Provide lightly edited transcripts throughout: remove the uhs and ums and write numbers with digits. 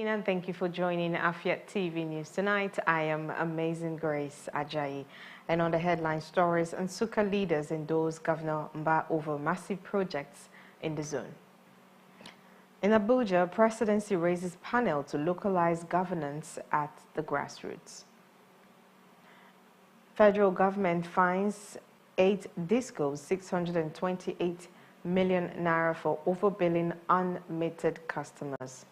And thank you for joining Afiat TV News tonight. I am Amazing Grace Ajayi. And on the headline stories, Nsukka leaders endorse Governor Mba over massive projects in the zone. In Abuja, presidency raises panel to localize governance at the grassroots. Federal government fines 8 discos 628 million naira for overbilling unmetered customers.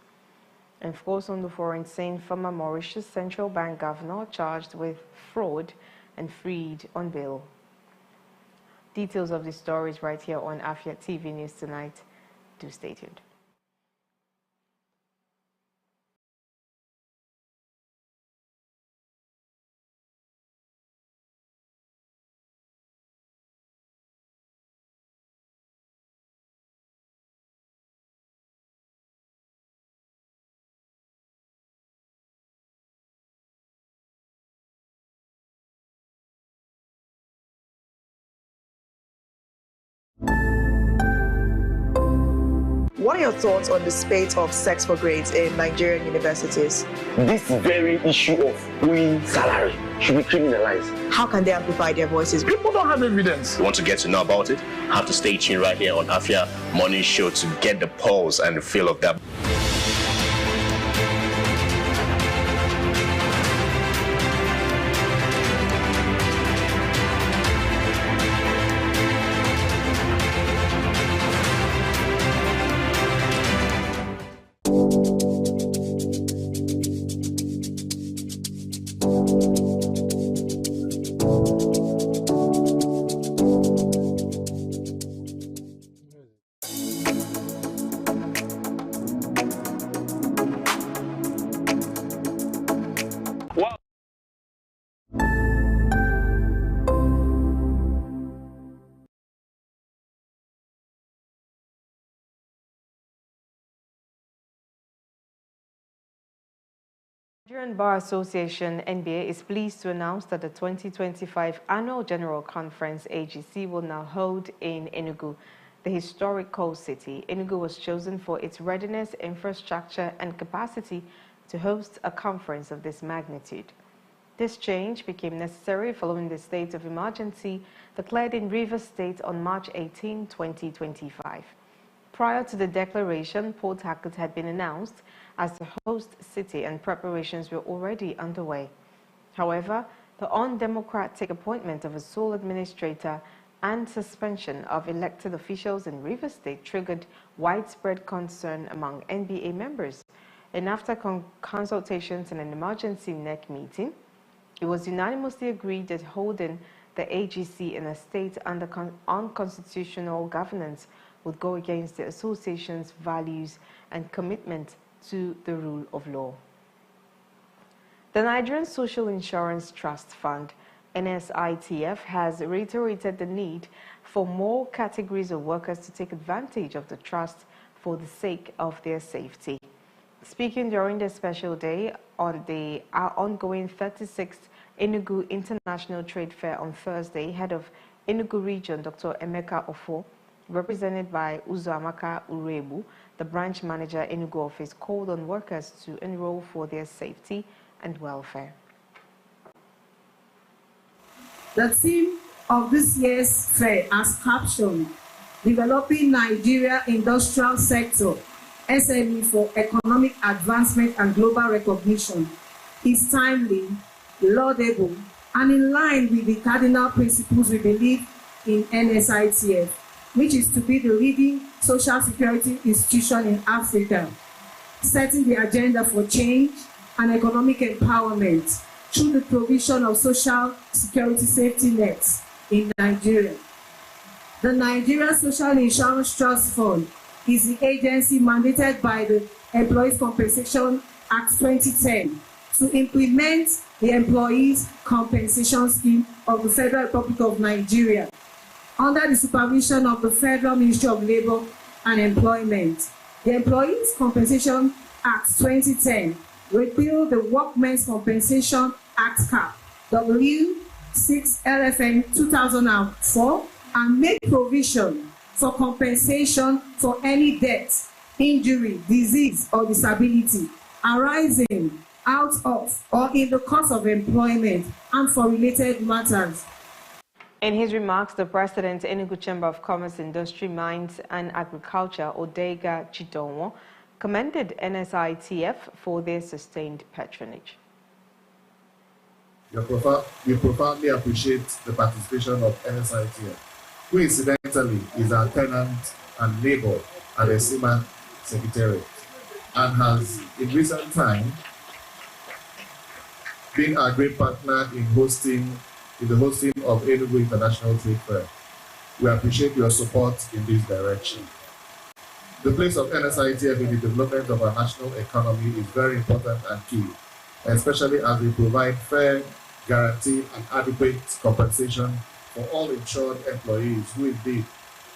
And of course, on the foreign scene, former Mauritius Central Bank governor charged with fraud and freed on bail. Details of the stories right here on Afiat TV News tonight. Do stay tuned. What are your thoughts on the spate of sex for grades in Nigerian universities? This very issue of owing salary should be criminalized. How can they amplify their voices? People don't have evidence. You want to get to know about it? Have to stay tuned right here on Afia Morning Show to get the pulse and the feel of that. Nigerian Bar Association (NBA) is pleased to announce that the 2025 Annual General Conference (AGC) will now hold in Enugu, the historic coal city. Enugu was chosen for its readiness, infrastructure, and capacity to host a conference of this magnitude. This change became necessary following the state of emergency declared in Rivers State on March 18, 2025. Prior to the declaration, Port Harcourt had been announced as the host city and preparations were already underway. However, the undemocratic appointment of a sole administrator and suspension of elected officials in Rivers State triggered widespread concern among NBA members. And after consultations and an emergency NEC meeting, it was unanimously agreed that holding the AGC in a state under unconstitutional governance would go against the association's values and commitment to the rule of law. The Nigerian Social Insurance Trust Fund, NSITF, has reiterated the need for more categories of workers to take advantage of the trust for the sake of their safety. Speaking during the special day on the ongoing 36th Enugu International Trade Fair on Thursday, head of Enugu Region, Dr. Emeka Ofo, represented by Uzoamaka Urebu, the branch manager Enugu office, called on workers to enroll for their safety and welfare. The theme of this year's fair has captioned Developing Nigeria Industrial Sector, SME for Economic Advancement and Global Recognition, is timely, laudable, and in line with the cardinal principles we believe in NSITF, which is to be the leading social security institution in Africa, setting the agenda for change and economic empowerment through the provision of social security safety nets in Nigeria. The Nigeria Social Insurance Trust Fund is the agency mandated by the Employees Compensation Act 2010 to implement the Employees Compensation Scheme of the Federal Republic of Nigeria, under the supervision of the Federal Ministry of Labour and Employment. The Employees Compensation Act 2010 repealed the Workmen's Compensation Act (CAP) W6-LFN 2004 and made provision for compensation for any death, injury, disease, or disability arising out of or in the course of employment and for related matters. In his remarks, the President, Enugu Chamber of Commerce, Industry, Mines and Agriculture, Odega Chidonwo, commended NSITF for their sustained patronage. We profoundly appreciate the participation of NSITF, who incidentally is our tenant and neighbor at the SEMA Secretariat, and has in recent time been our great partner in the hosting of Enugu International Trade Fair. We appreciate your support in this direction. The place of NSITF in the development of our national economy is very important and key, especially as we provide fair, guaranteed and adequate compensation for all insured employees who indeed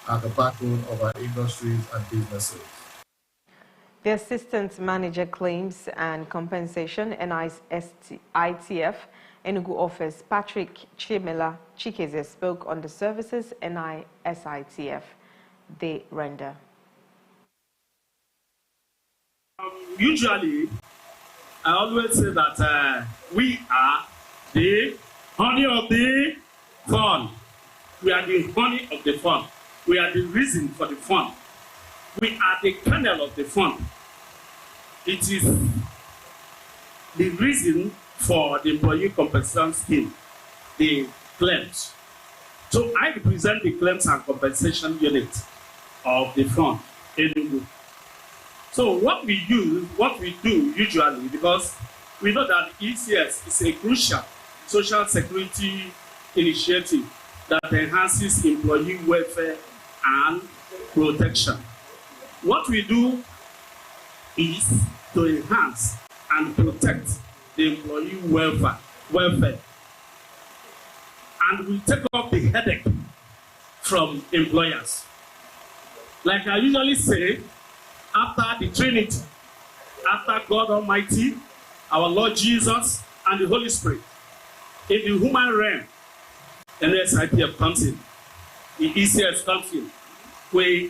are the backbone of our industries and businesses. The Assistant Manager Claims and Compensation, NISITF, Enugu Office, Patrick Chimela Chikeze, spoke on the services NISITF they render. Usually, I always say that we are the honey of the fund. We are the honey of the fund. We are the reason for the fund. We are the kernel of the fund. It is the reason for the employee compensation scheme, the claims. So I represent the claims and compensation unit of the fund, Enugu. So what we do usually, because we know that ECS is a crucial social security initiative that enhances employee welfare and protection. What we do is to enhance and protect the employee welfare. And we take up the headache from employers. Like I usually say, after the Trinity, after God Almighty, our Lord Jesus, and the Holy Spirit, in the human realm, the NSITF comes in, the ECS comes in. We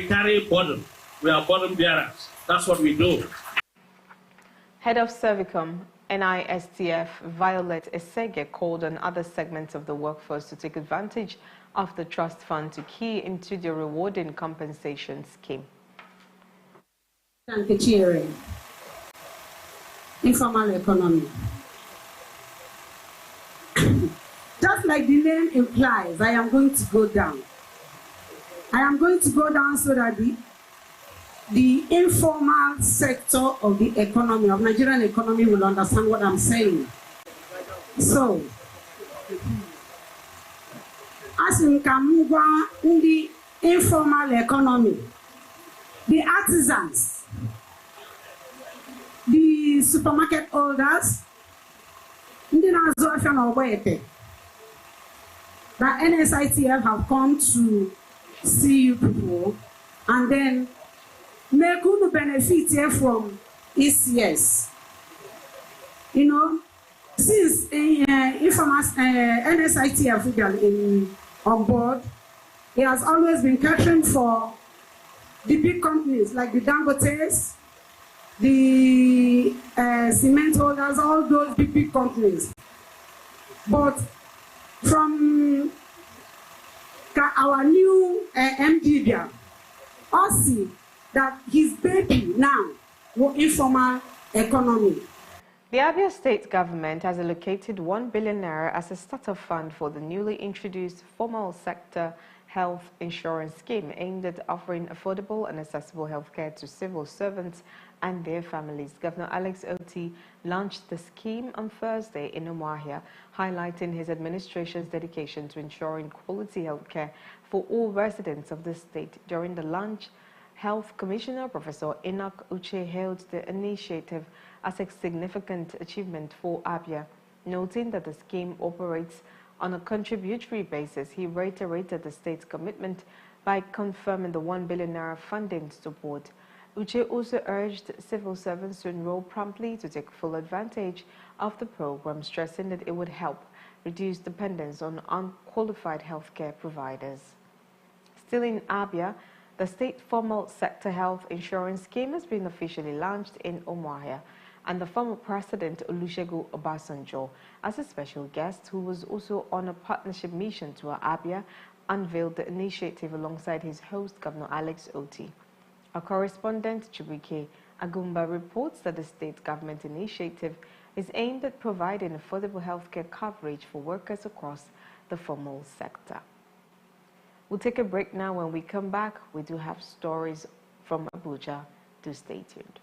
carry burden. We are burden bearers. That's what we do. Head of Servicom, NISTF, Violet Esege, called on other segments of the workforce to take advantage of the trust fund to key into the rewarding compensation scheme. Informal economy. Just like the name implies, I am going to go down. I am going to go down so that the informal sector of the economy, of Nigerian economy, will understand what I'm saying. So, as in Kamugwa, in the informal economy, the artisans, the supermarket holders, that NSITF have come to see you people and then make who benefit here from ECS. You know, since NSITF on board, it has always been catering for the big companies like the Dangotes, the cement holders, all those big companies. But from our new MD there, also that his baby now will informal economy. The Abia State government has allocated 1 billion naira as a startup fund for the newly introduced formal sector health insurance scheme aimed at offering affordable and accessible healthcare to civil servants and their families. Governor Alex Oti launched the scheme on Thursday in Umuahia, highlighting his administration's dedication to ensuring quality healthcare for all residents of the state. During the launch, Health Commissioner Professor Enoch Uche hailed the initiative as a significant achievement for Abia, noting that the scheme operates on a contributory basis. He reiterated the state's commitment by confirming the 1 billion naira funding support. Uche also urged civil servants to enroll promptly to take full advantage of the program, stressing that it would help reduce dependence on unqualified healthcare providers. Still in Abia, The state formal sector health insurance scheme has been officially launched in Umuahia, and the former president Olusegun Obasanjo, as a special guest who was also on a partnership mission to Abia, unveiled the initiative alongside his host, Governor Alex Otti. Our correspondent, Chibuike Agumba, reports that the state government initiative is aimed at providing affordable healthcare coverage for workers across the formal sector. We'll take a break now. When we come back, we do have stories from Abuja. Do stay tuned.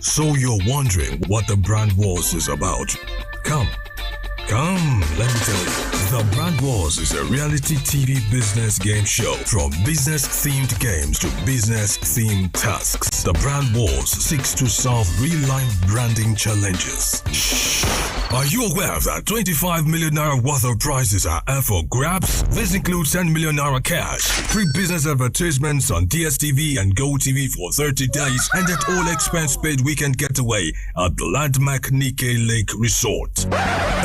So you're wondering what the Brand Wars is about? Come, let me tell you. The Brand Wars is a reality TV business game show. From business-themed games to business-themed tasks, the Brand Wars seeks to solve real-life branding challenges. Are you aware that 25 million naira worth of prizes are up for grabs? This includes 10 million naira cash, free business advertisements on DSTV and GoTV for 30 days, and an all-expense paid weekend getaway at the landmark Nikkei Lake Resort.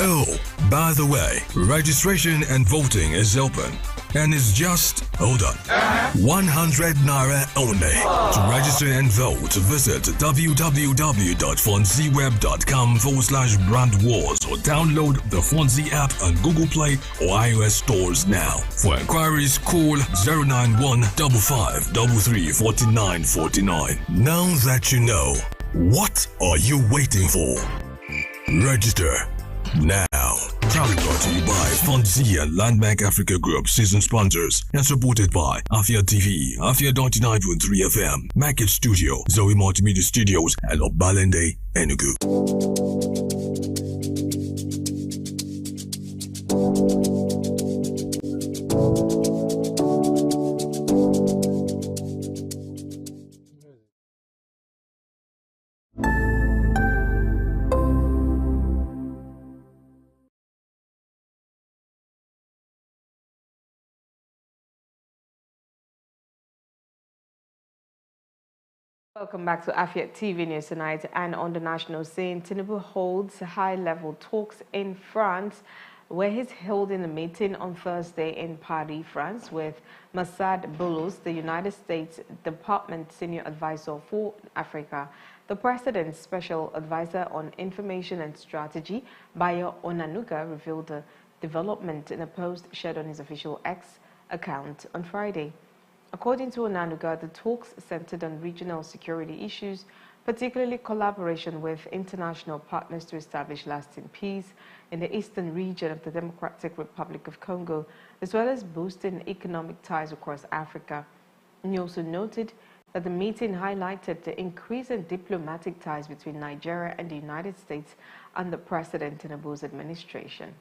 Oh, by the way, registration and voting is open. And it's just, hold on, 100 naira only. To register and vote, visit www.fonziweb.com/brandwars or download the Fonzie app on Google Play or iOS stores now. For inquiries, call 09155334949. Now that you know, what are you waiting for? Register now. Proudly brought to you by Fonzie and Landmark Africa Group, season sponsors, and supported by Afia TV, Afia 99.3 FM, Market Studio, Zoe Multimedia Studios, and Obalende, Enugu. Welcome back to Afia TV News tonight. And on the national scene, Tinubu holds high-level talks in France, where he's holding a meeting on Thursday in Paris, France, with Massad Boulos, the United States Department Senior Advisor for Africa. The President's Special Advisor on Information and Strategy, Bayo Onanuga, revealed the development in a post shared on his official X account on Friday. According to Onanuga, the talks centered on regional security issues, particularly collaboration with international partners to establish lasting peace in the eastern region of the Democratic Republic of Congo, as well as boosting economic ties across Africa. And he also noted that the meeting highlighted the increase in diplomatic ties between Nigeria and the United States under President Tinubu's administration.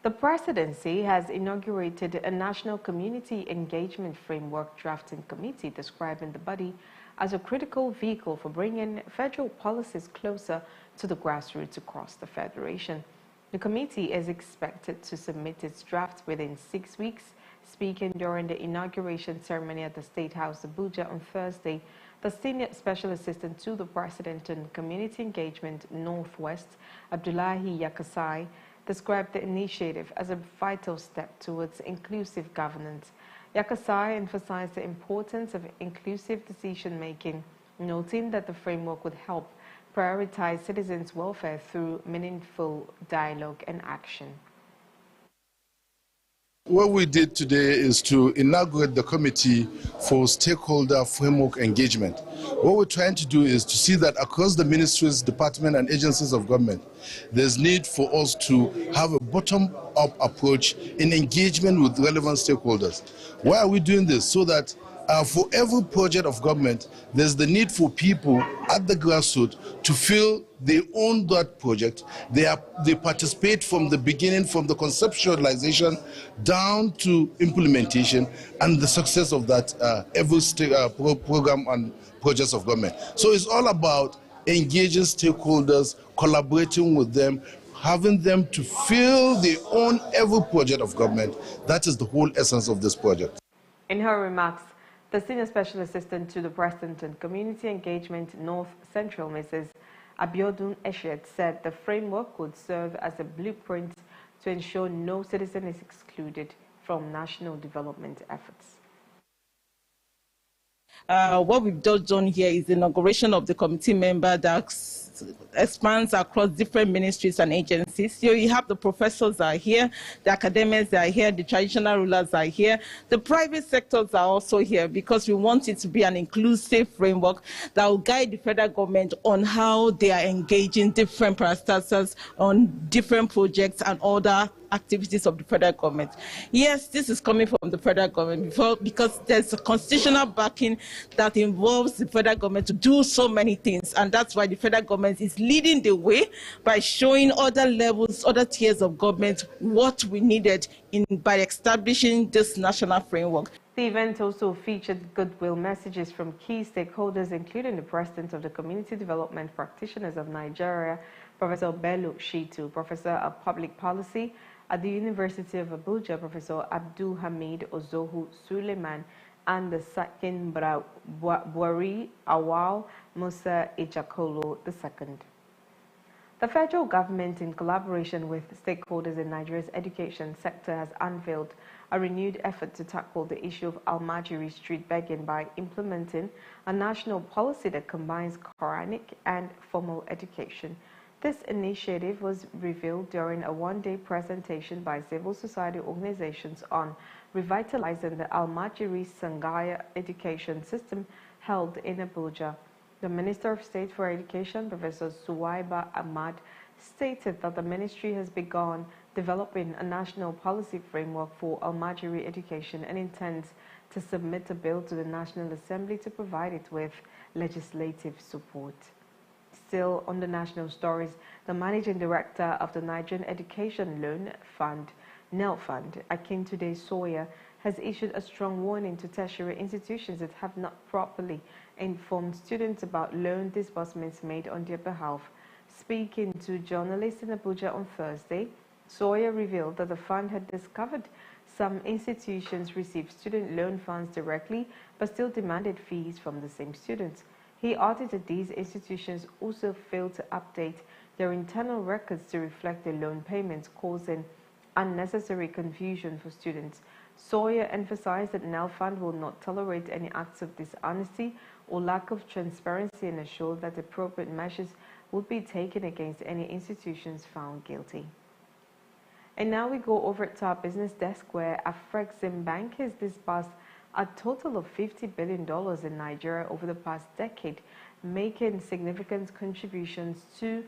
The presidency has inaugurated a National Community Engagement Framework Drafting Committee, describing the body as a critical vehicle for bringing federal policies closer to the grassroots across the Federation. The committee is expected to submit its draft within 6 weeks. Speaking during the inauguration ceremony at the State House, Abuja, on Thursday, the Senior Special Assistant to the President on Community Engagement Northwest, Abdullahi Yakasai, described the initiative as a vital step towards inclusive governance. Yakasai emphasized the importance of inclusive decision-making, noting that the framework would help prioritize citizens' welfare through meaningful dialogue and action. What we did today is to inaugurate the committee for stakeholder framework engagement. What we're trying to do is to see that across the ministries, departments, and agencies of government, there's need for us to have a bottom-up approach in engagement with relevant stakeholders. Why are we doing this? So that for every project of government, there's the need for people at the grassroots to feel they own that project. They participate from the beginning, from the conceptualization down to implementation and the success of that every program and projects of government. So it's all about engaging stakeholders, collaborating with them, having them to feel they own every project of government. That is the whole essence of this project. In her remarks, the Senior Special Assistant to the President and Community Engagement North Central, Mrs. Abiodun Eshet, said the framework would serve as a blueprint to ensure no citizen is excluded from national development efforts. What we've just done here is the inauguration of the committee member that expands across different ministries and agencies. So you have the professors are here, the academics are here, the traditional rulers are here, the private sectors are also here because we want it to be an inclusive framework that will guide the federal government on how they are engaging different parastatals on different projects and other activities of the federal government. Yes, this is coming from the federal government because there's a constitutional backing that involves the federal government to do so many things, and that's why the federal government is leading the way by showing other levels, other tiers of government what we needed by establishing this national framework. The event also featured goodwill messages from key stakeholders, including the President of the Community Development Practitioners of Nigeria, Professor Bello Shitu, Professor of Public Policy at the University of Abuja, Professor Abdul Hamid Ozohu Suleiman, and the Sakin Buari Awal Musa Ejakolo II. The federal government, in collaboration with stakeholders in Nigeria's education sector, has unveiled a renewed effort to tackle the issue of Almajiri street begging by implementing a national policy that combines Quranic and formal education. This initiative was revealed during a one-day presentation by civil society organizations on revitalizing the Almajiri Sangaya education system held in Abuja. The Minister of State for Education, Professor Suwaiba Ahmad, stated that the ministry has begun developing a national policy framework for Almajiri education and intends to submit a bill to the National Assembly to provide it with legislative support. Still on the national stories, the Managing Director of the Nigerian Education Loan Fund, NEL Fund, Akintunde Sawyer, has issued a strong warning to tertiary institutions that have not properly informed students about loan disbursements made on their behalf. Speaking to journalists in Abuja on Thursday, Sawyer revealed that the fund had discovered some institutions received student loan funds directly but still demanded fees from the same students. He added that these institutions also failed to update their internal records to reflect their loan payments, causing unnecessary confusion for students. Sawyer emphasized that NEL Fund will not tolerate any acts of dishonesty or lack of transparency and assured that appropriate measures will be taken against any institutions found guilty. And now we go over to our business desk, where Afreximbank has disbursed a total of $50 billion in Nigeria over the past decade, making significant contributions to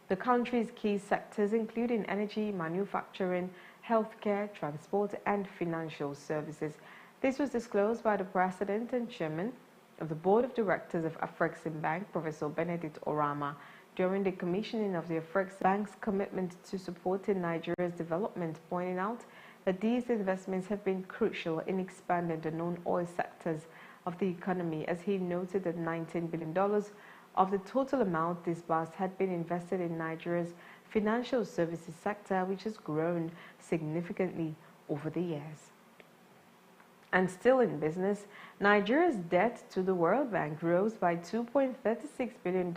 the country's key sectors, including energy, manufacturing, healthcare, transport, and financial services. This was disclosed by the President and Chairman of the Board of Directors of Afreximbank, Professor Benedict Orama, during the commissioning of the Afreximbank's commitment to supporting Nigeria's development, pointing out that these investments have been crucial in expanding the non-oil sectors of the economy, as he noted that $19 billion of the total amount disbursed had been invested in Nigeria's financial services sector, which has grown significantly over the years. And still in business, Nigeria's debt to the World Bank rose by $2.36 billion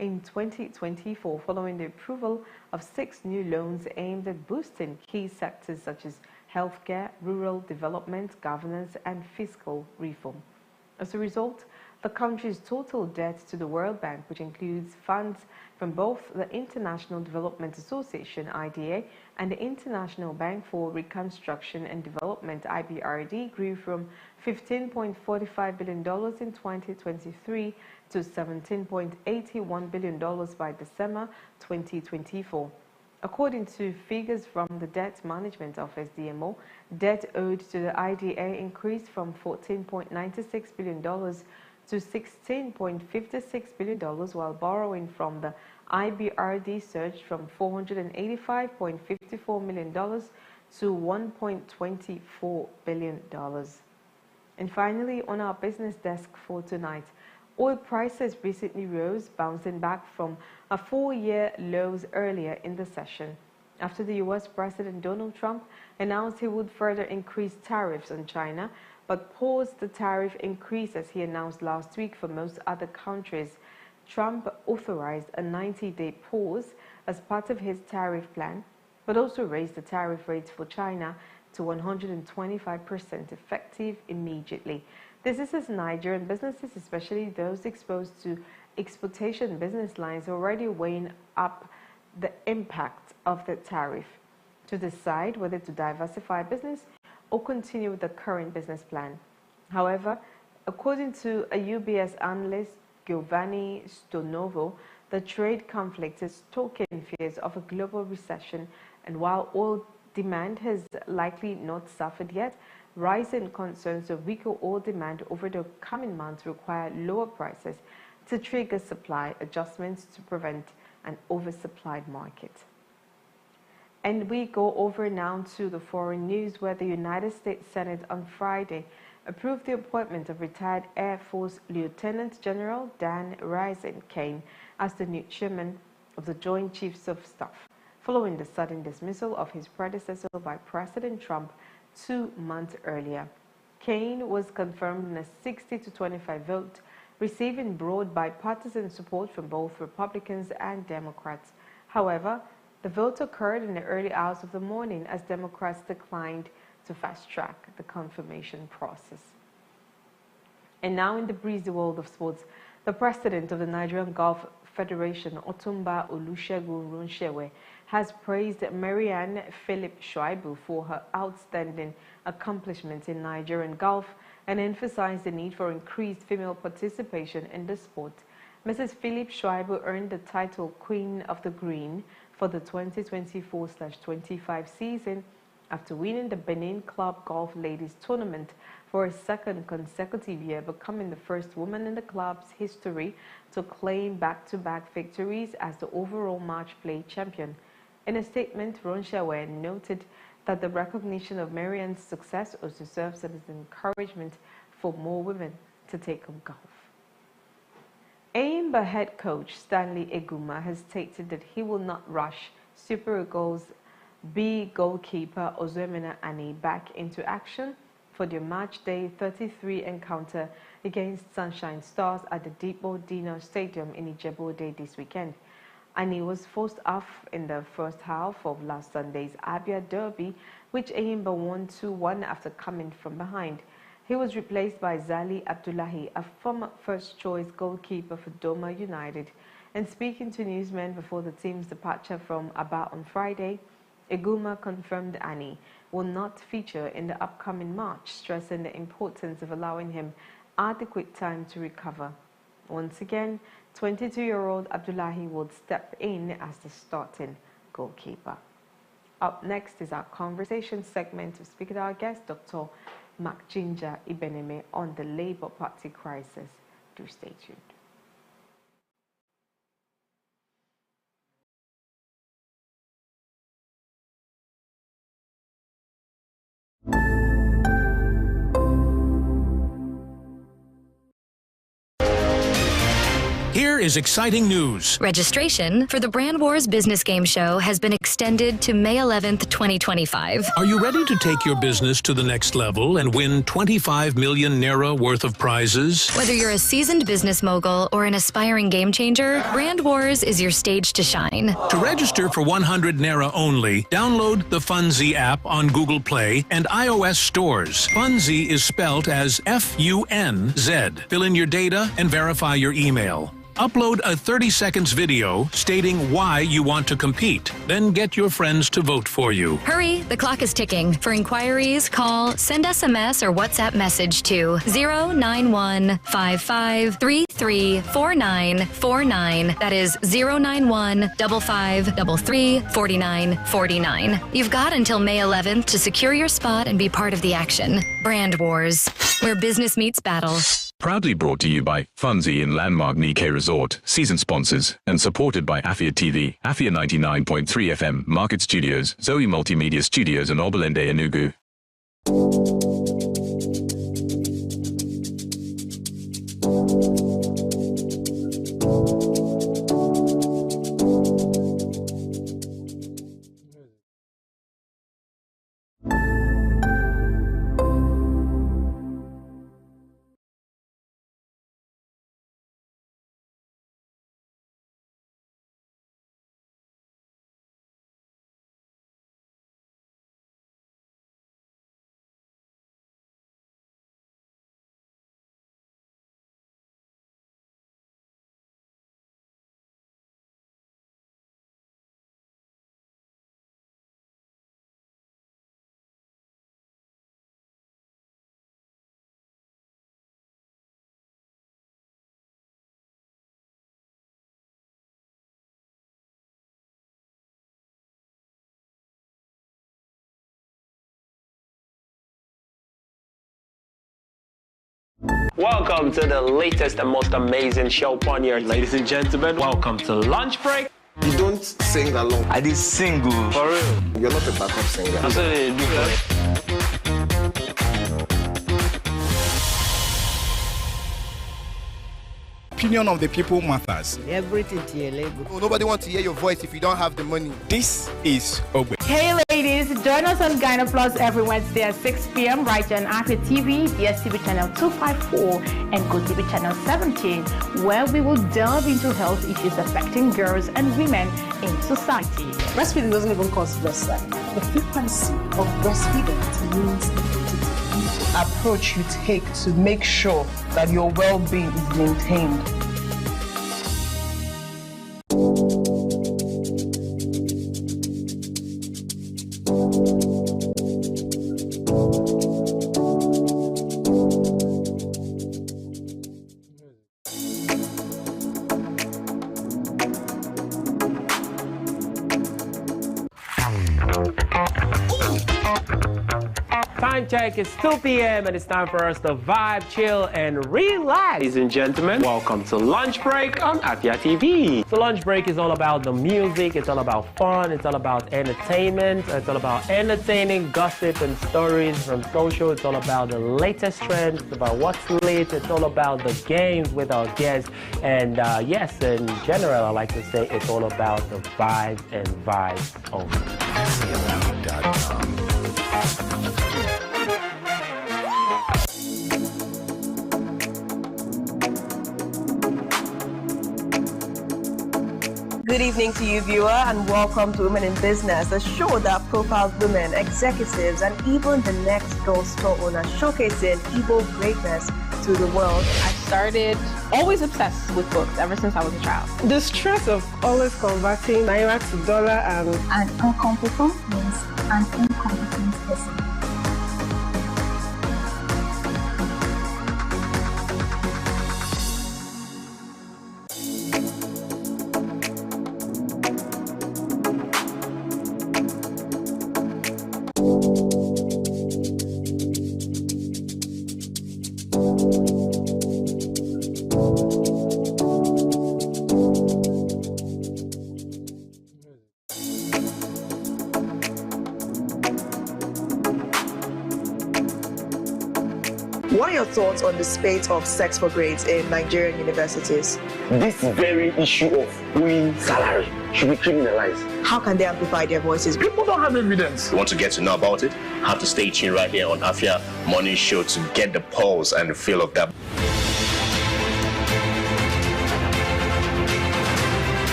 in 2024, following the approval of 6 new loans aimed at boosting key sectors such as healthcare, rural development, governance, and fiscal reform. As a result, the country's total debt to the World Bank, which includes funds from both the International Development Association, IDA, and the International Bank for Reconstruction and Development, IBRD, grew from $15.45 billion in 2023 to $17.81 billion by December 2024. According to figures from the Debt Management Office, DMO, debt owed to the IDA increased from $14.96 billion to $16.56 billion, while borrowing from the IBRD surged from $485.54 million to $1.24 billion. And finally, on our business desk for tonight, oil prices recently rose, bouncing back from a 4-year lows earlier in the session, after the U.S. President Donald Trump announced he would further increase tariffs on China, but paused the tariff increase as he announced last week for most other countries. Trump authorized a 90-day pause as part of his tariff plan, but also raised the tariff rates for China to 125% effective immediately. This is as Nigerian businesses, especially those exposed to exportation business lines, are already weighing up the impact of the tariff to decide whether to diversify business or continue with the current business plan. However, according to a UBS analyst, Giovanni Stonovo, the trade conflict is stoking fears of a global recession, and while oil demand has likely not suffered yet, rising concerns of weaker oil demand over the coming months require lower prices to trigger supply adjustments to prevent an oversupplied market. And we go over now to the foreign news, where the United States Senate on Friday approved the appointment of retired Air Force Lieutenant General Dan Rising-Kane as the new chairman of the Joint Chiefs of Staff, following the sudden dismissal of his predecessor by President Trump 2 months earlier. Kane was confirmed in a 60-25 vote, receiving broad bipartisan support from both Republicans and Democrats. However, the vote occurred in the early hours of the morning as Democrats declined to fast-track the confirmation process. And now in the breezy world of sports, the president of the Nigerian Golf Federation, Otumba Olusegun Ronsewe, has praised Marianne Philip Shuaibu for her outstanding accomplishments in Nigerian golf and emphasized the need for increased female participation in the sport. Mrs. Philip Shuaibu earned the title Queen of the Green for the 2024/25 season after winning the Benin Club Golf Ladies Tournament for a second consecutive year, becoming the first woman in the club's history to claim back-to-back victories as the overall match play champion. In a statement, Ronsewe noted that the recognition of Marianne's success also serves as an encouragement for more women to take up golf. Ayimba head coach Stanley Eguma has stated that he will not rush Super Eagles B goalkeeper Ozemena Ani back into action for their match day 33 encounter against Sunshine Stars at the Depot Dino Stadium in Ijebu-Ode this weekend. Ani was forced off in the first half of last Sunday's Abia Derby, which Ayimba won 2-1 after coming from behind. He was replaced by Zali Abdullahi, a former first-choice goalkeeper for Doma United. And speaking to newsmen before the team's departure from Aba on Friday, Eguma confirmed Ani will not feature in the upcoming match, stressing the importance of allowing him adequate time to recover. Once again, 22-year-old Abdullahi would step in as the starting goalkeeper. Up next is our conversation segment to speak with our guest, Dr. Makjinja Ibeneme, on the Labour Party crisis. Do stay tuned. Here is exciting news. Registration for the Brand Wars Business Game Show has been extended to May 11th, 2025. Are you ready to take your business to the next level and win 25 million Naira worth of prizes? Whether you're a seasoned business mogul or an aspiring game changer, Brand Wars is your stage to shine. To register for 100 Naira only, download the Funzi app on Google Play and iOS stores. Funzi is spelt as F-U-N-Z. Fill in your data and verify your email. Upload a 30 seconds video stating why you want to compete. Then get your friends to vote for you. Hurry, the clock is ticking. For inquiries, call, send SMS or WhatsApp message to 091-5533-4949. That is 091-5533-4949. You've got until May 11th to secure your spot and be part of the action. Brand Wars, where business meets battle. Proudly brought to you by Funzi in Landmark Nikkei Resort, season sponsors, and supported by Afia TV, Afia 99.3 FM, Market Studios, Zoe Multimedia Studios, and Oberlinde Enugu. Welcome to the latest and most amazing show on here. Ladies and gentlemen, welcome to Lunch Break. You don't sing along. I did single. For real. You're not a backup singer. That's what they do for it. Opinion of the people matters. Everything to your label. Oh, nobody wants to hear your voice if you don't have the money. This is Ogbe. Hey ladies, join us on Gyna Plus every Wednesday at 6 p.m. right here on Afia TV, DSTV channel 254 and GoTV channel 17, where we will delve into health issues affecting girls and women in society. Breastfeeding doesn't even cause breast size. The frequency of breastfeeding means the approach you take to make sure that your well-being is maintained. Time check, it's 2 p.m. and it's time for us to vibe, chill, and relax. Ladies and gentlemen, welcome to Lunch Break on Afia TV. So Lunch Break is all about the music, it's all about fun, it's all about entertainment, it's all about entertaining gossip and stories from social, it's all about the latest trends, it's about what's lit, it's all about the games with our guests, and yes, in general, I like to say it's all about the vibe and vibes only. Good evening to you, viewer, and welcome to Women in Business, a show that profiles women, executives, and even the next girl store owner, showcasing Igbo greatness to the world. I started always obsessed with books ever since I was a child. The stress of always converting naira to dollar and an incompetent means an incompetent person. What are your thoughts on the spate of sex for grades in Nigerian universities? This very issue of owing salary should be criminalized. How can they amplify their voices? People don't have evidence. You want to get to know about it? Have to stay tuned right here on Afia Morning Show to get the pulse and the feel of that.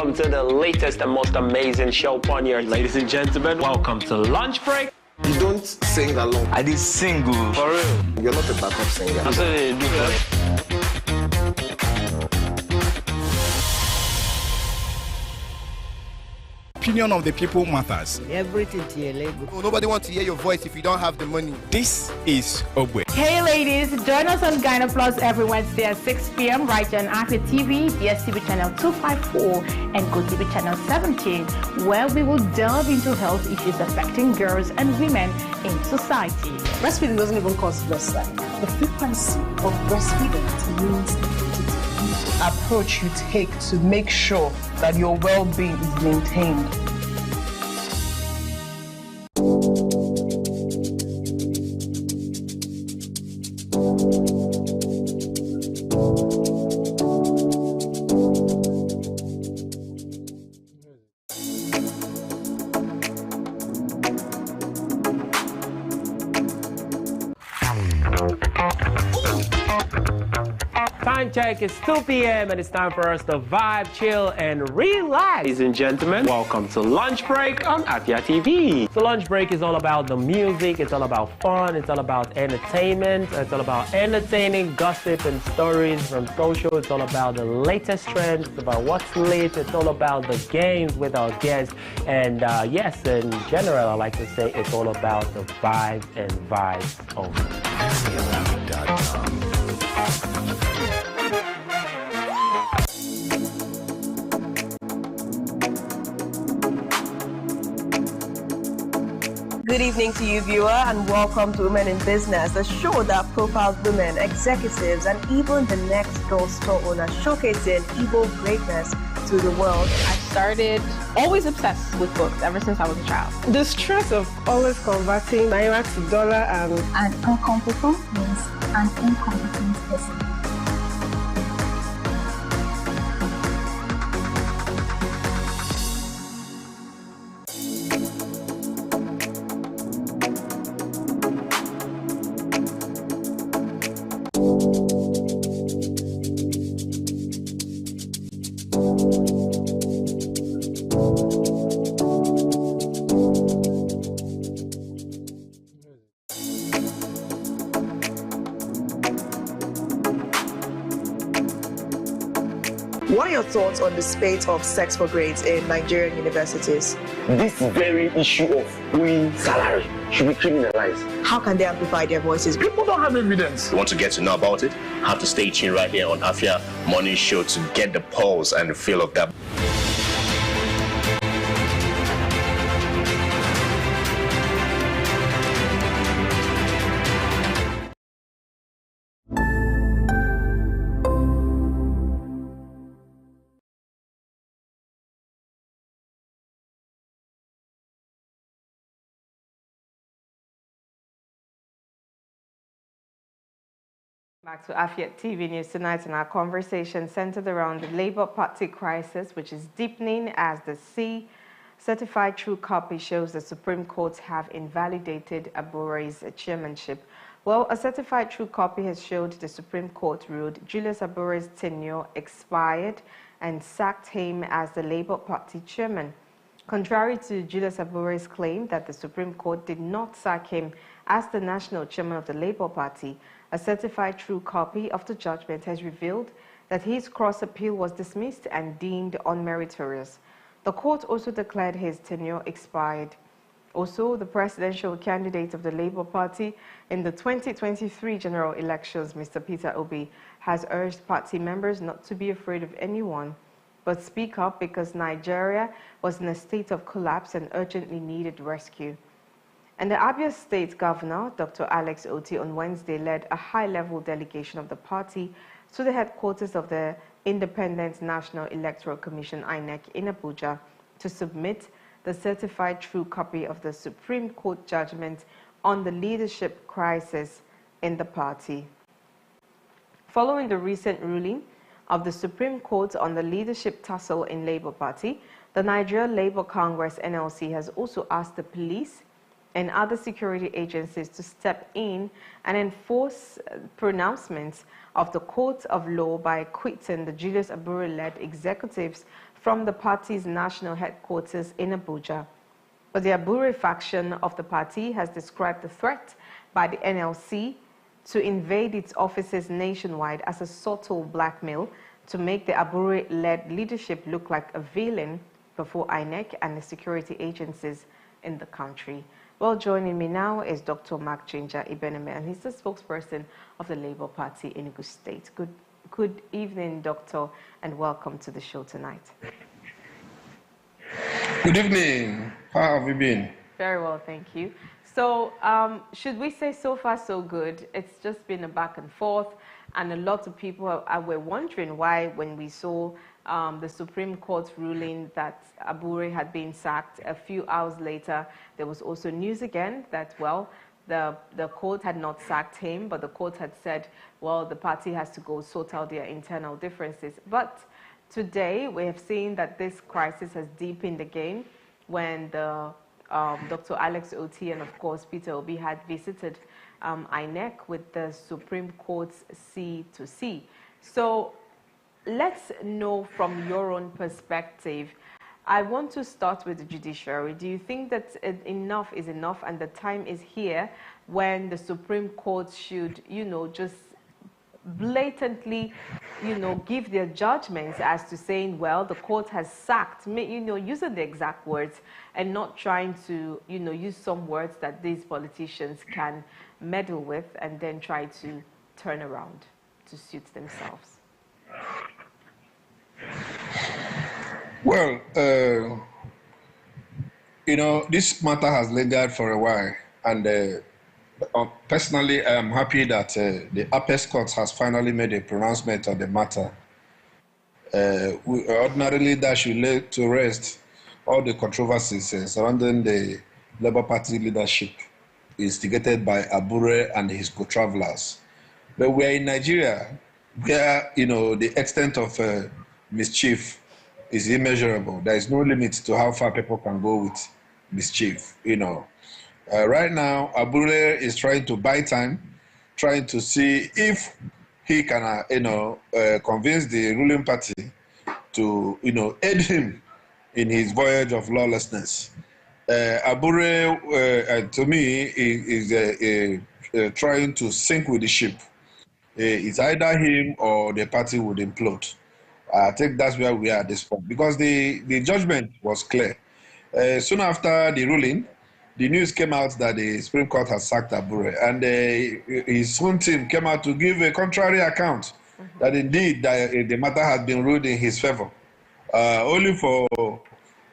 welcome to the latest and most amazing show on here. Ladies and gentlemen, welcome to Lunch Break. You don't sing along. I did single. For real. You're not a backup singer. That's what they do. Opinion of the people matters. Everything to your Lego. Nobody wants to hear your voice if you don't have the money. This is Obwe. Hey ladies, join us on Gyna Plus every Wednesday at 6 p.m. right on Afia TV, DSTV channel 254 and GoTV channel 17, where we will delve into health issues affecting girls and women in society. Breastfeeding doesn't even cause breastfeeding. The frequency of breastfeeding means the approach you take to make sure that your well-being is maintained. Time check, it's 2 p.m. and it's time for us to vibe, chill, and relax. Ladies and gentlemen, welcome to Lunch Break on Afia TV. So Lunch Break is all about the music, it's all about fun, it's all about entertainment, it's all about entertaining gossip and stories from social, it's all about the latest trends, it's about what's lit, it's all about the games with our guests. And yes, in general, I like to say it's all about the vibes and vibes only. Good evening to you, viewer, and welcome to Women in Business, a show that profiles women, executives, and even the next girl store owner, showcasing Igbo greatness to the world. I started always obsessed with books ever since I was a child. The stress of always converting naira to dollar and An incompetent means an incompetent person. What are your thoughts on the spate of sex for grades in Nigerian universities? This very issue of owing salary should be criminalized. How can they amplify their voices? People don't have evidence. You want to get to know about it? Have to stay tuned right here on Afia Morning Show to get the pulse and the feel of that. Back to Afia TV News tonight, and our conversation centered around the Labour Party crisis, which is deepening as the C certified true copy shows the Supreme Court have invalidated Abore's chairmanship. Well, a certified true copy has showed the Supreme Court ruled Julius Abore's tenure expired and sacked him as the Labour Party chairman. Contrary to Julius Abore's claim that the Supreme Court did not sack him as the national chairman of the Labour Party, a certified true copy of the judgment has revealed that his cross-appeal was dismissed and deemed unmeritorious. The court also declared his tenure expired. Also, the presidential candidate of the Labour Party in the 2023 general elections, Mr. Peter Obi, has urged party members not to be afraid of anyone, but speak up because Nigeria was in a state of collapse and urgently needed rescue. And the Abia State Governor, Dr. Alex Oti, on Wednesday led a high-level delegation of the party to the headquarters of the Independent National Electoral Commission, INEC, in Abuja to submit the certified true copy of the Supreme Court judgment on the leadership crisis in the party. Following the recent ruling of the Supreme Court on the leadership tussle in Labour Party, the Nigeria Labour Congress, NLC, has also asked the police and other security agencies to step in and enforce pronouncements of the court of law by acquitting the Julius Abure-led executives from the party's national headquarters in Abuja. But the Abure faction of the party has described the threat by the NLC to invade its offices nationwide as a subtle blackmail to make the Abure-led leadership look like a villain before INEC and the security agencies in the country. Well, joining me now is Dr. Mark Ginger Ibeneme, and he's the spokesperson of the Labour Party in Enugu State. Good evening, Doctor, and welcome to the show tonight. Good evening. How have you been? Very well, thank you. So, should we say so far so good? It's just been a back and forth, and a lot of people were wondering why, when we saw the Supreme Court ruling that Abure had been sacked, a few hours later, there was also news again that, well, the court had not sacked him, but the court had said, well, the party has to go sort out their internal differences. But today, we have seen that this crisis has deepened again when Dr. Alex Otti and, of course, Peter Obi had visited INEC with the Supreme Court's C2C. So let's know from your own perspective. I want to start with the judiciary. Do you think that enough is enough and the time is here when the Supreme Court should, just blatantly, give their judgments as to saying, well, the court has sacked, using the exact words and not trying to, use some words that these politicians can meddle with and then try to turn around to suit themselves? Well, this matter has lingered for a while, and personally, I am happy that the Apex Court has finally made a pronouncement on the matter. Ordinarily, that should lay to rest all the controversies surrounding the Labour Party leadership instigated by Abure and his co-travelers. But we are in Nigeria, where the extent of mischief is immeasurable. There is no limit to how far people can go with mischief. Right now, Abure is trying to buy time, trying to see if he can, convince the ruling party to, aid him in his voyage of lawlessness. Abure, to me, is trying to sink with the ship. It's either him or the party would implode. I think that's where we are at this point, because the judgment was clear. Soon after the ruling, the news came out that the Supreme Court has sacked Abure, and his own team came out to give a contrary account that indeed the matter had been ruled in his favor, only for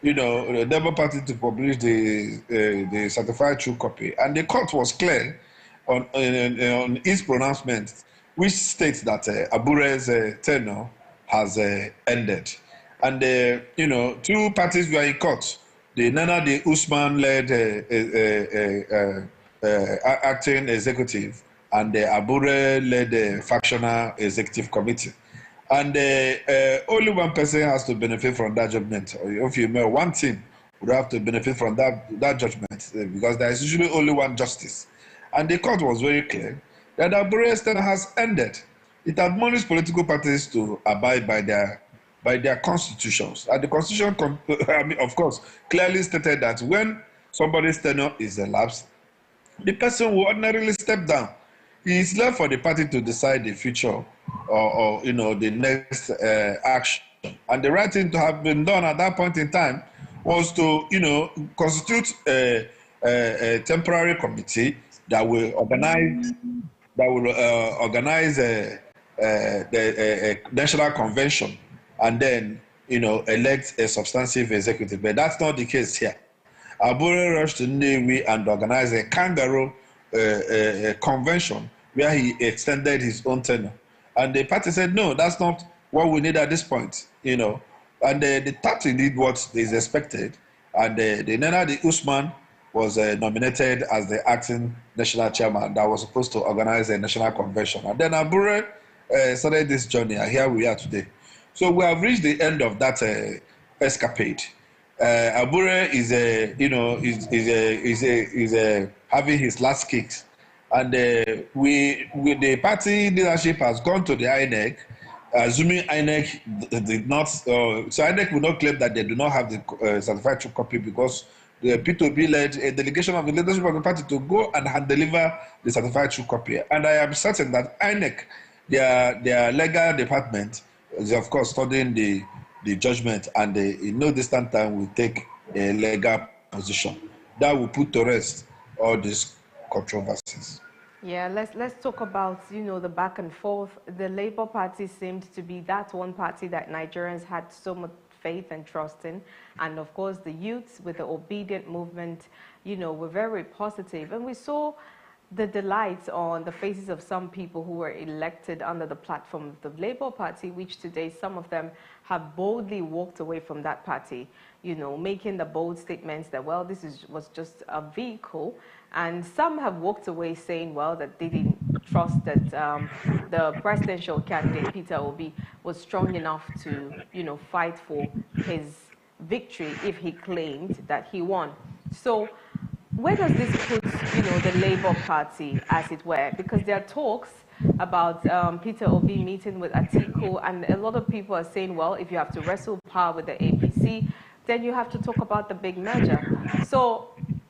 the Labour Party to publish the certified true copy. And the court was clear on its pronouncement, which states that Abure's tenure has ended. And, two parties were in court. The Nana de Usman-led acting executive and the Abure-led factional executive committee. And only one person has to benefit from that judgment. If you may, one team would have to benefit from that judgment, because there is usually only one justice. And the court was very clear that Abure's tenure has ended. It admonished political parties to abide by their constitutions. And the constitution, of course, clearly stated that when somebody's tenure is elapsed, the person will ordinarily step down. It is left for the party to decide the future or the next action. And the right thing to have been done at that point in time was to, constitute a temporary committee that will organize the national convention and then, elect a substantive executive. But that's not the case here. Abure rushed to Nnewi and organized a kangaroo convention where he extended his own tenure. And the party said, no, that's not what we need at this point, And the party did what is expected. And the Nana de Usman was nominated as the acting national chairman that was supposed to organize a national convention. And then Abure started this journey, and here we are today. So we have reached the end of that escapade. Abure is having his last kicks, and the party leadership has gone to the INEC Assuming INEC did not, so INEC will not claim that they do not have the certified true copy because the P2B led a delegation of the leadership of the party to go and hand deliver the certified true copy. And I am certain that INEC, their legal department, is of course studying the judgment, and they, in no distant time will take a legal position that will put to rest all these controversies. Yeah, let's talk about, you know, the back and forth. The Labour Party seemed to be that one party that Nigerians had so much faith and trust in. And of course, the youths with the obedient movement, you know, were very positive. And we saw the delight on the faces of some people who were elected under the platform of the Labour Party, which today some of them have boldly walked away from that party, you know, making the bold statements that, well, this was just a vehicle. And some have walked away saying, well, that they didn't trust that the presidential candidate, Peter Obi, was strong enough to, you know, fight for his victory if he claimed that he won. So where does this put, you know, the Labour Party, as it were? Because there are talks about Peter Obi meeting with Atiku, and a lot of people are saying, well, if you have to wrestle power with the APC, then you have to talk about the big merger. So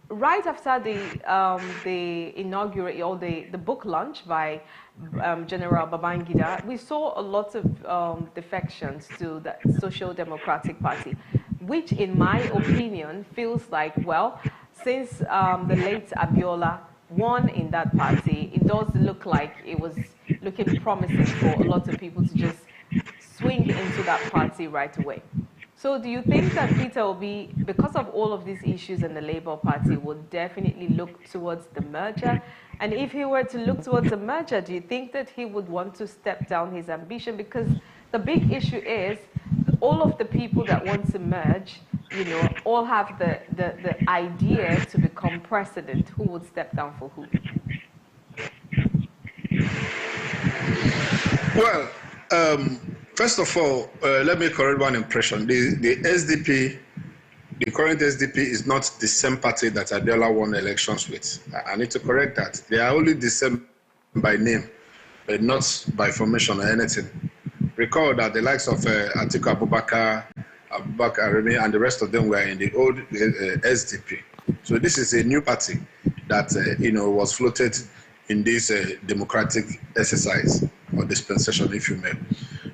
right after the inaugural, or the book launch by General Babangida, we saw a lot of defections to the Social Democratic Party, which in my opinion feels like, well, since the late Abiola won in that party, it does look like it was looking promising for a lot of people to just swing into that party right away. So do you think that Peter Obi, because of all of these issues in the Labour Party, would definitely look towards the merger? And if he were to look towards the merger, do you think that he would want to step down his ambition? Because the big issue is all of the people that want to merge, you know, all have the idea to become president. Who would step down for who? Well, first of all, let me correct one impression. The SDP, the current SDP, is not the same party that Abiola won elections with. I need to correct that. They are only the same by name, but not by formation or anything. Recall that the likes of Atiku Abubakar, Aremi, and the rest of them were in the old SDP. So this is a new party that you know, was floated in this democratic exercise or dispensation, if you may.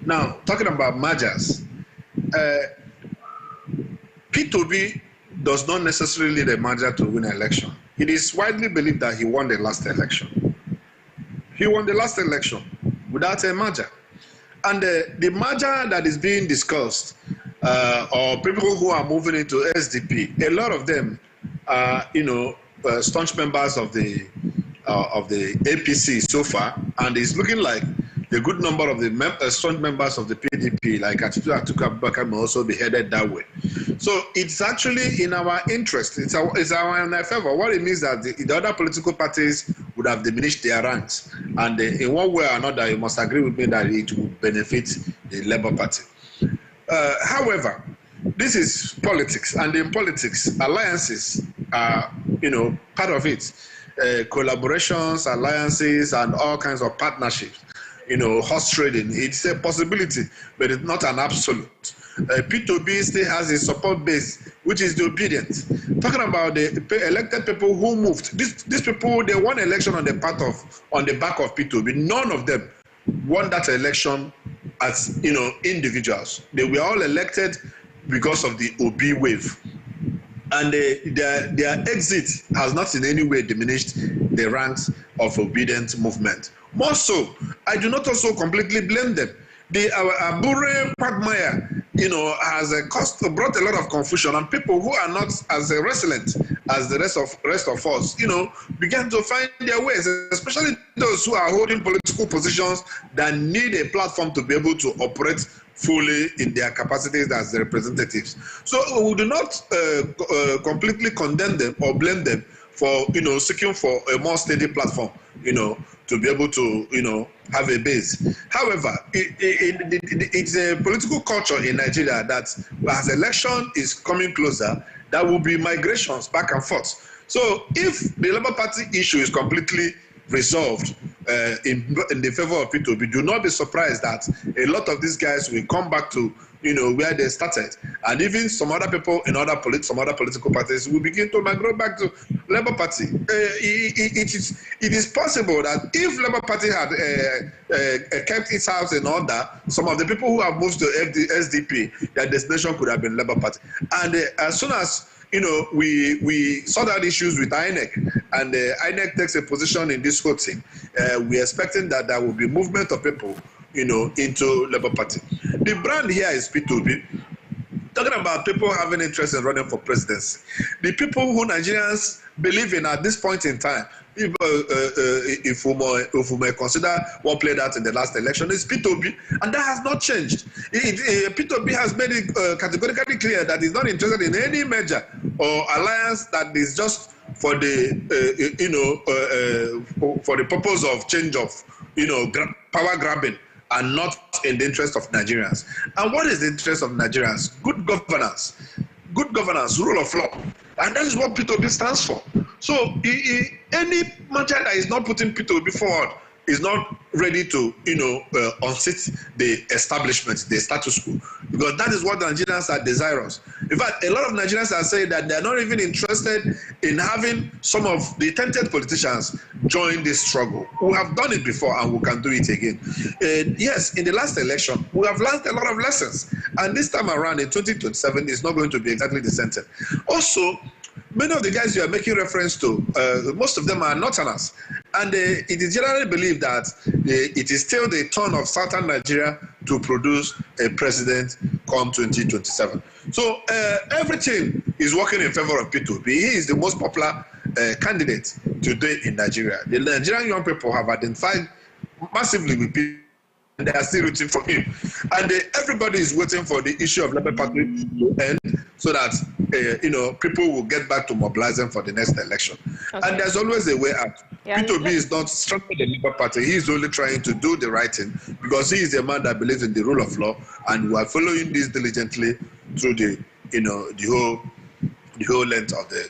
Now, talking about mergers, P2B does not necessarily need a merger to win an election. It is widely believed that he won the last election. He won the last election without a merger. And the merger that is being discussed, or people who are moving into SDP, a lot of them are, you know, staunch members of the APC so far, and it's looking like a good number of the strong members of the PDP, like Atiku Abubakar, may also be headed that way. So it's actually in our interest. It's our in our favor. What it means that the other political parties would have diminished their ranks, and in one way or another, you must agree with me that it will benefit the Labour Party. However, this is politics, and in politics, alliances are, you know, part of it. Collaborations, alliances, and all kinds of partnerships. You know, horse trading, it's a possibility, but it's not an absolute. P2B still has a support base, which is the obedient. Talking about the elected people who moved, these people, they won election on the back of P2B. None of them won that election as, you know, individuals. They were all elected because of the Obi wave. And their exit has not in any way diminished the ranks of obedient movement. More so, I do not also completely blame them. The Abure quagmire, you know, has brought a lot of confusion, and people who are not as resilient as the rest of us, you know, began to find their ways, especially those who are holding political positions that need a platform to be able to operate fully in their capacities as the representatives. So we do not completely condemn them or blame them for, you know, seeking for a more steady platform, you know, to be able to, you know, have a base. However, it's a political culture in Nigeria that as election is coming closer, there will be migrations back and forth. So if the Labour Party issue is completely resolved, in the favor of P2B, do not be surprised that a lot of these guys will come back to where they started, and even some other people in some other political parties will begin to migrate back to Labour Party. It is possible that if Labour Party had kept its house in order, some of the people who have moved to SDP, their destination could have been Labour Party. And as soon as we sort out issues with INEC, and INEC takes a position in this whole thing, we're expecting that there will be movement of people into Labour Party. The brand here is P2B. Talking about people having interest in running for presidency. The people who Nigerians believe in at this point in time, if we may consider what played out in the last election, is P2B, and that has not changed. P2B has made it categorically clear that he's not interested in any merger or alliance that is just for the for the purpose of change of power grabbing, and not in the interest of Nigerians. And what is the interest of Nigerians? Good governance, rule of law. And that is what P2B stands for. So any merger that is not putting P2B forward is not ready to, unseat the establishment, the status quo, because that is what Nigerians are desirous. In fact, a lot of Nigerians are saying that they're not even interested in having some of the talented politicians join this struggle. We have done it before and we can do it again. Yes, in the last election, we have learned a lot of lessons. And this time around in 2027, it's not going to be exactly the same thing. Also, many of the guys you are making reference to, most of them are Northerners. And it is generally believed that it is still the turn of Southern Nigeria to produce a president come 2027. So everything is working in favor of P2B. He is the most popular candidate today in Nigeria. The Nigerian young people have identified massively with P2B. And they are still rooting for him. And everybody is waiting for the issue of Labour Party to end so that, people will get back to mobilizing for the next election. Okay. And there's always a way out. Yeah, P2B is not strongly the Labour Party. He is only trying to do the right thing because he is a man that believes in the rule of law, and we are following this diligently through the whole length of the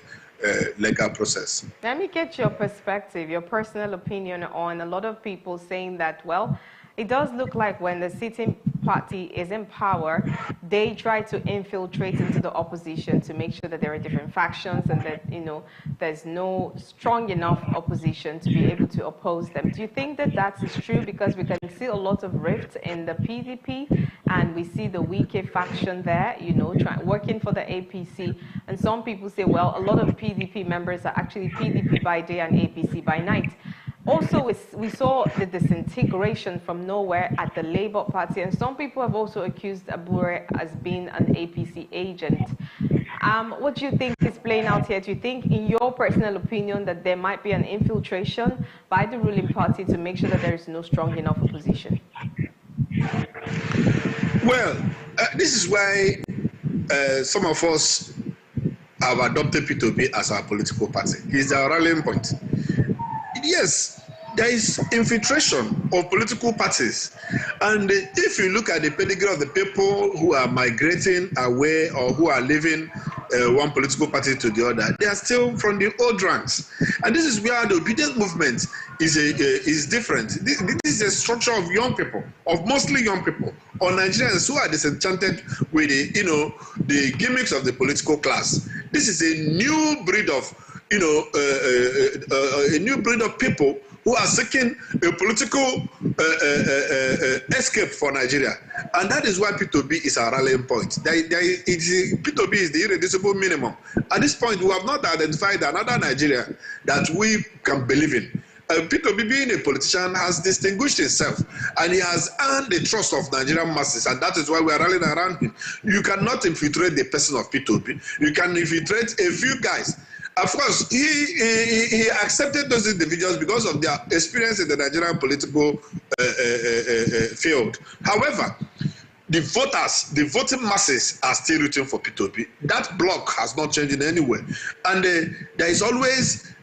legal process. Let me get your perspective, your personal opinion on a lot of people saying that, well, it does look like when the sitting party is in power, they try to infiltrate into the opposition to make sure that there are different factions and that, there's no strong enough opposition to be able to oppose them. Do you think that that is true? Because we can see a lot of rift in the PDP, and we see the Wike faction there, working for the APC. And some people say, well, a lot of PDP members are actually PDP by day and APC by night. Also, we saw the disintegration from nowhere at the Labour Party, and some people have also accused Abure as being an APC agent. What do you think is playing out here? Do you think, in your personal opinion, that there might be an infiltration by the ruling party to make sure that there is no strong enough opposition? Well, this is why some of us have adopted P2B as our political party. It's our rallying point. Yes, there is infiltration of political parties. And if you look at the pedigree of the people who are migrating away or who are leaving one political party to the other, they are still from the old ranks. And this is where the obedience movement is different. This is a structure of young people, of mostly young people, or Nigerians who are disenchanted with the gimmicks of the political class. This is a new breed of a new breed of people who are seeking a political escape for Nigeria. And that is why P2B is our rallying point. P2B is the irreducible minimum. At this point, we have not identified another Nigeria that we can believe in. P2B, being a politician, has distinguished himself, and he has earned the trust of Nigerian masses, and that is why we are rallying around him. You cannot infiltrate the person of P2B. You can infiltrate a few guys. Of course, he accepted those individuals because of their experience in the Nigerian political field. However, the voters, the voting masses are still rooting for P2B. That bloc has not changed in any way. And there is always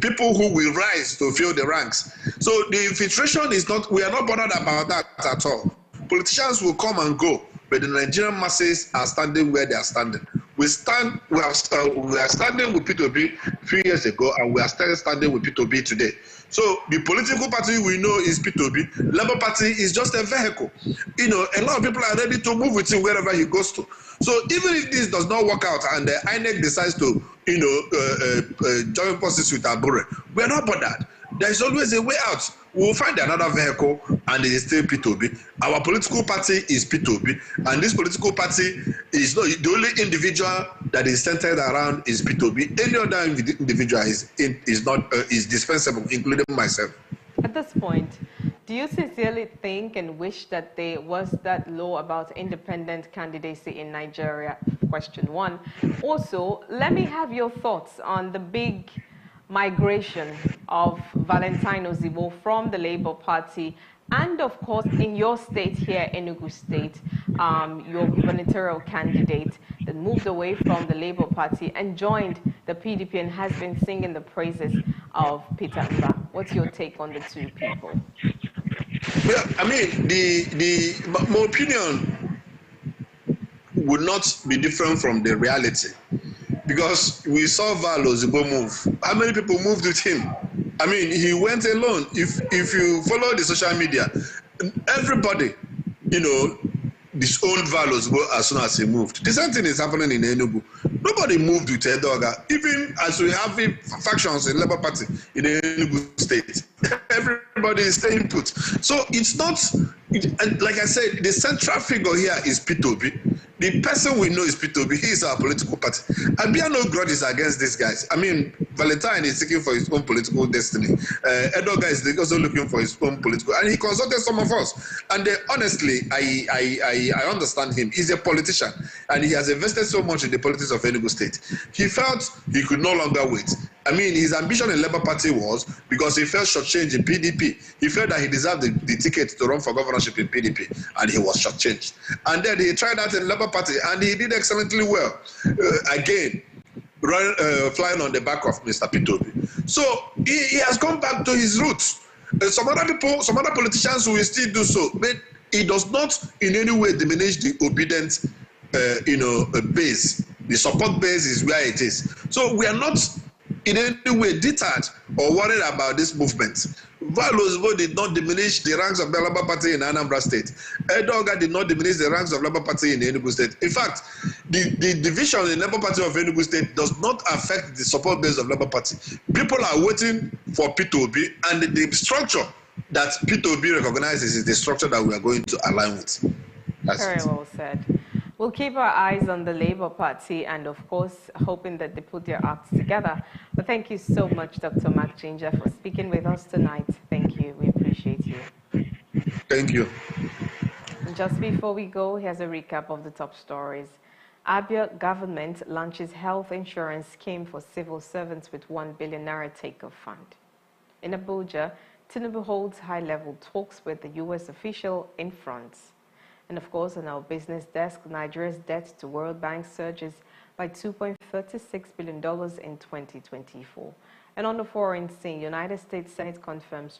people who will rise to fill the ranks. So the infiltration is not, we are not bothered about that at all. Politicians will come and go, but the Nigerian masses are standing where they are standing. we are standing with P2B 3 years ago, and we are still standing with P2B today. So the political party we know is P2B. Labour Party is just a vehicle. You know, a lot of people are ready to move with him wherever he goes to. So even if this does not work out and the INEC decides to, join forces with Abure, we are not bothered. There is always a way out. We will find another vehicle, and it is still P2B. Our political party is P2B, and this political party is not the only individual that is centered around is P2B. Any other individual is dispensable, including myself. At this point, do you sincerely think and wish that there was that law about independent candidacy in Nigeria? Question one. Also, let me have your thoughts on the big migration of Valentine Ozigbo from the Labour Party, and of course in your state here, Enugu State, your gubernatorial candidate that moved away from the Labour Party and joined the PDP and has been singing the praises of Peter Mba. What's your take on the two people? Well, I mean, my opinion would not be different from the reality, because we saw Val Ozigbo move. How many people moved with him? I mean, he went alone. If you follow the social media, everybody, disowned Val Ozigbo as soon as he moved. The same thing is happening in Enugu. Nobody moved with Edoga, even as we have factions in Labour Party in Enugu State. Everybody is staying put. So it's not, like I said, the central figure here is P2B. The person we know is P2B. He is our political party. I bear no grudges against these guys. I mean, Valentine is seeking for his own political destiny. Edoga is also looking for his own political, and he consulted some of us. And honestly, I understand him. He's a politician, and he has invested so much in the politics of Enugu State. He felt he could no longer wait. I mean, his ambition in Labour Party was because he felt shortchanged in PDP. He felt that he deserved the ticket to run for governorship in PDP, and he was shortchanged. And then he tried that in Labour Party, and he did excellently well. Again, flying on the back of Mr. P2B. So he has gone back to his roots. Some other people, some other politicians will still do so, but it does not in any way diminish the obedient, base. The support base is where it is. So we are not in any way deterred or worried about this movement. Val Ozigbo did not diminish the ranks of the Labour Party in Anambra State. Edoga did not diminish the ranks of Labour Party in Enugu State. In fact, the division in Labour Party of Enugu State does not affect the support base of Labour Party. People are waiting for P2B, and the structure that P2B recognizes is the structure that we are going to align with. Very well said. We'll keep our eyes on the Labour Party and, of course, hoping that they put their acts together. But thank you so much, Dr. Mark Ginger, for speaking with us tonight. Thank you. We appreciate you. Thank you. And just before we go, here's a recap of the top stories. Abia government launches health insurance scheme for civil servants with 1 billion naira take-off fund. In Abuja, Tinubu holds high-level talks with the U.S. official in France. And of course, on our business desk, Nigeria's debt to World Bank surges by $2.36 billion in 2024. And on the foreign scene, United States Senate confirms